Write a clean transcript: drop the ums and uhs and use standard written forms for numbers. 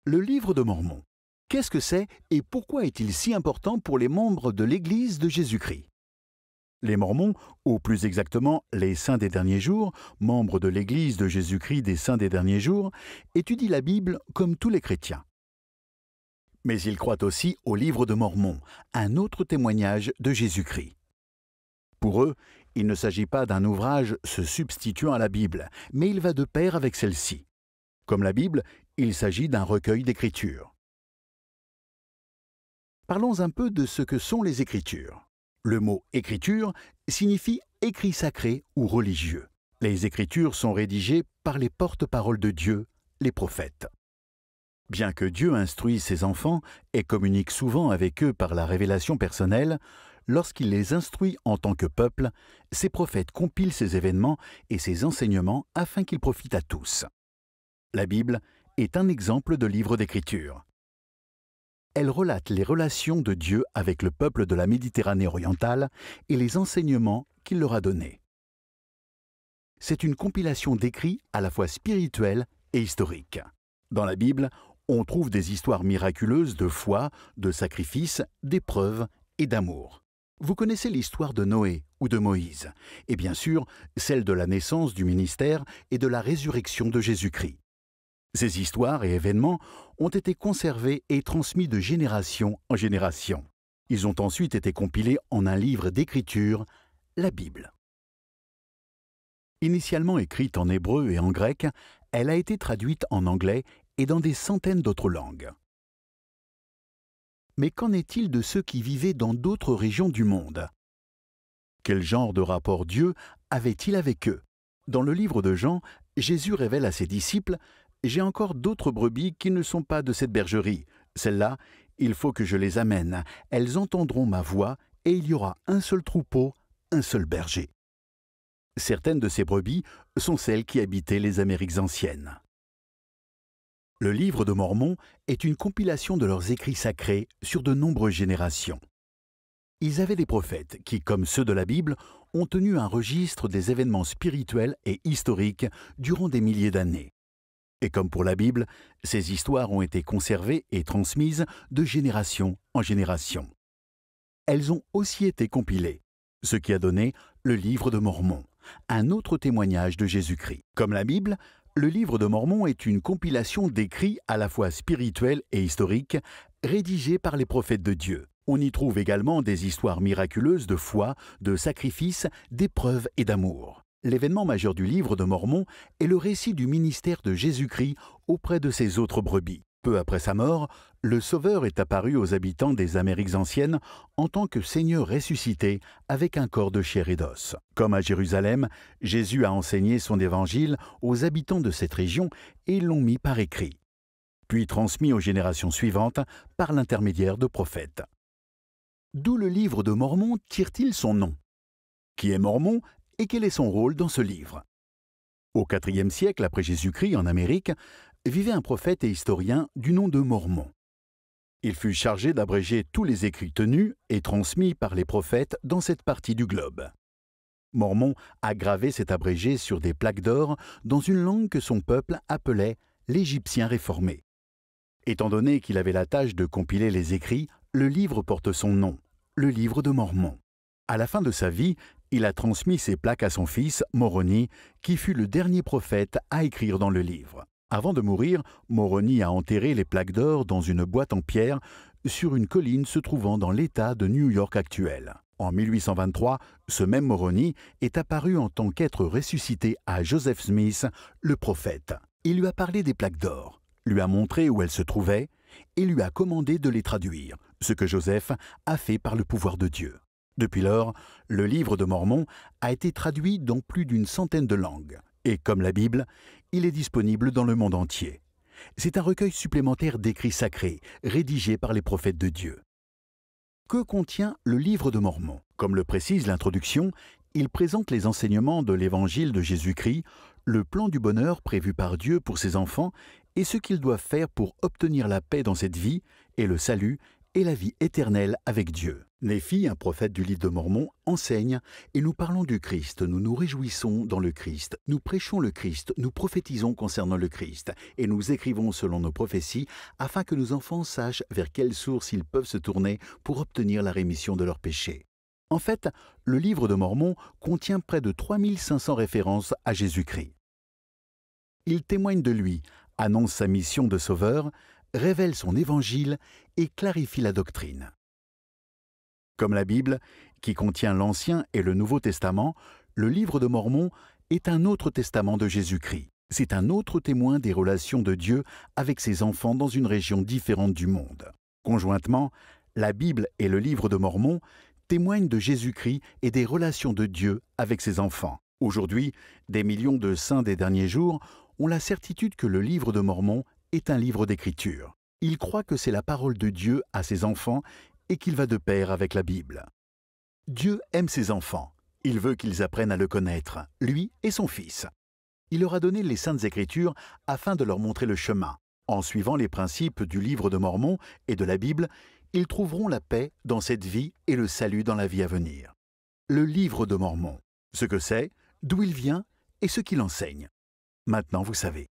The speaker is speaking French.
Le livre de Mormon. Qu'est-ce que c'est et pourquoi est-il si important pour les membres de l'Église de Jésus-Christ? Les Mormons, ou plus exactement les Saints des derniers jours, membres de l'Église de Jésus-Christ des Saints des derniers jours, étudient la Bible comme tous les chrétiens. Mais ils croient aussi au livre de Mormon, un autre témoignage de Jésus-Christ. Pour eux, il ne s'agit pas d'un ouvrage se substituant à la Bible, mais il va de pair avec celle-ci. Comme la Bible, il s'agit d'un recueil d'écritures. Parlons un peu de ce que sont les Écritures. Le mot « écriture » signifie « écrit sacré » ou « religieux ». Les Écritures sont rédigées par les porte-paroles de Dieu, les prophètes. Bien que Dieu instruise ses enfants et communique souvent avec eux par la révélation personnelle, lorsqu'il les instruit en tant que peuple, ces prophètes compilent ces événements et ces enseignements afin qu'ils profitent à tous. La Bible est un exemple de livre d'écriture. Elle relate les relations de Dieu avec le peuple de la Méditerranée orientale et les enseignements qu'il leur a donnés. C'est une compilation d'écrits à la fois spirituels et historiques. Dans la Bible, on trouve des histoires miraculeuses de foi, de sacrifice, d'épreuves et d'amour. Vous connaissez l'histoire de Noé ou de Moïse, et bien sûr celle de la naissance du ministère et de la résurrection de Jésus-Christ. Ces histoires et événements ont été conservés et transmis de génération en génération. Ils ont ensuite été compilés en un livre d'écriture, la Bible. Initialement écrite en hébreu et en grec, elle a été traduite en anglais et dans des centaines d'autres langues. Mais qu'en est-il de ceux qui vivaient dans d'autres régions du monde? Quel genre de rapport Dieu avait-il avec eux? Dans le livre de Jean, Jésus révèle à ses disciples « J'ai encore d'autres brebis qui ne sont pas de cette bergerie. Celles-là, il faut que je les amène. Elles entendront ma voix et il y aura un seul troupeau, un seul berger. » Certaines de ces brebis sont celles qui habitaient les Amériques anciennes. Le livre de Mormon est une compilation de leurs écrits sacrés sur de nombreuses générations. Ils avaient des prophètes qui, comme ceux de la Bible, ont tenu un registre des événements spirituels et historiques durant des milliers d'années. Et comme pour la Bible, ces histoires ont été conservées et transmises de génération en génération. Elles ont aussi été compilées, ce qui a donné le livre de Mormon, un autre témoignage de Jésus-Christ. Comme la Bible, le livre de Mormon est une compilation d'écrits à la fois spirituels et historiques, rédigés par les prophètes de Dieu. On y trouve également des histoires miraculeuses de foi, de sacrifice, d'épreuves et d'amour. L'événement majeur du livre de Mormon est le récit du ministère de Jésus-Christ auprès de ses autres brebis. Peu après sa mort, le Sauveur est apparu aux habitants des Amériques anciennes en tant que Seigneur ressuscité avec un corps de chair et d'os. Comme à Jérusalem, Jésus a enseigné son évangile aux habitants de cette région et ils l'ont mis par écrit, puis transmis aux générations suivantes par l'intermédiaire de prophètes. D'où le livre de Mormon tire-t-il son nom? Qui est Mormon et quel est son rôle dans ce livre? Au IVe siècle après Jésus-Christ, en Amérique, vivait un prophète et historien du nom de Mormon. Il fut chargé d'abréger tous les écrits tenus et transmis par les prophètes dans cette partie du globe. Mormon a gravé cet abrégé sur des plaques d'or dans une langue que son peuple appelait l'égyptien réformé. Étant donné qu'il avait la tâche de compiler les écrits, le livre porte son nom, le livre de Mormon. À la fin de sa vie, il a transmis ces plaques à son fils, Moroni, qui fut le dernier prophète à écrire dans le livre. Avant de mourir, Moroni a enterré les plaques d'or dans une boîte en pierre sur une colline se trouvant dans l'État de New York actuel. En 1823, ce même Moroni est apparu en tant qu'être ressuscité à Joseph Smith, le prophète. Il lui a parlé des plaques d'or, lui a montré où elles se trouvaient et lui a commandé de les traduire, ce que Joseph a fait par le pouvoir de Dieu. Depuis lors, le livre de Mormon a été traduit dans plus d'une centaine de langues. Et comme la Bible, il est disponible dans le monde entier. C'est un recueil supplémentaire d'écrits sacrés, rédigés par les prophètes de Dieu. Que contient le livre de Mormon? Comme le précise l'introduction, il présente les enseignements de l'Évangile de Jésus-Christ, le plan du bonheur prévu par Dieu pour ses enfants et ce qu'ils doivent faire pour obtenir la paix dans cette vie et le salut et la vie éternelle avec Dieu. Néphi, un prophète du livre de Mormon, enseigne et nous parlons du Christ, nous nous réjouissons dans le Christ, nous prêchons le Christ, nous prophétisons concernant le Christ et nous écrivons selon nos prophéties afin que nos enfants sachent vers quelle source ils peuvent se tourner pour obtenir la rémission de leurs péchés. En fait, le livre de Mormon contient près de 3500 références à Jésus-Christ. Il témoigne de lui, annonce sa mission de sauveur, révèle son évangile et clarifie la doctrine. Comme la Bible, qui contient l'Ancien et le Nouveau Testament, le livre de Mormon est un autre testament de Jésus-Christ. C'est un autre témoin des relations de Dieu avec ses enfants dans une région différente du monde. Conjointement, la Bible et le livre de Mormon témoignent de Jésus-Christ et des relations de Dieu avec ses enfants. Aujourd'hui, des millions de saints des derniers jours ont la certitude que le livre de Mormon est un livre d'écriture. Ils croient que c'est la parole de Dieu à ses enfants et qu'il va de pair avec la Bible. Dieu aime ses enfants. Il veut qu'ils apprennent à le connaître, lui et son Fils. Il leur a donné les Saintes Écritures afin de leur montrer le chemin. En suivant les principes du livre de Mormon et de la Bible, ils trouveront la paix dans cette vie et le salut dans la vie à venir. Le livre de Mormon, ce que c'est, d'où il vient et ce qu'il enseigne. Maintenant, vous savez.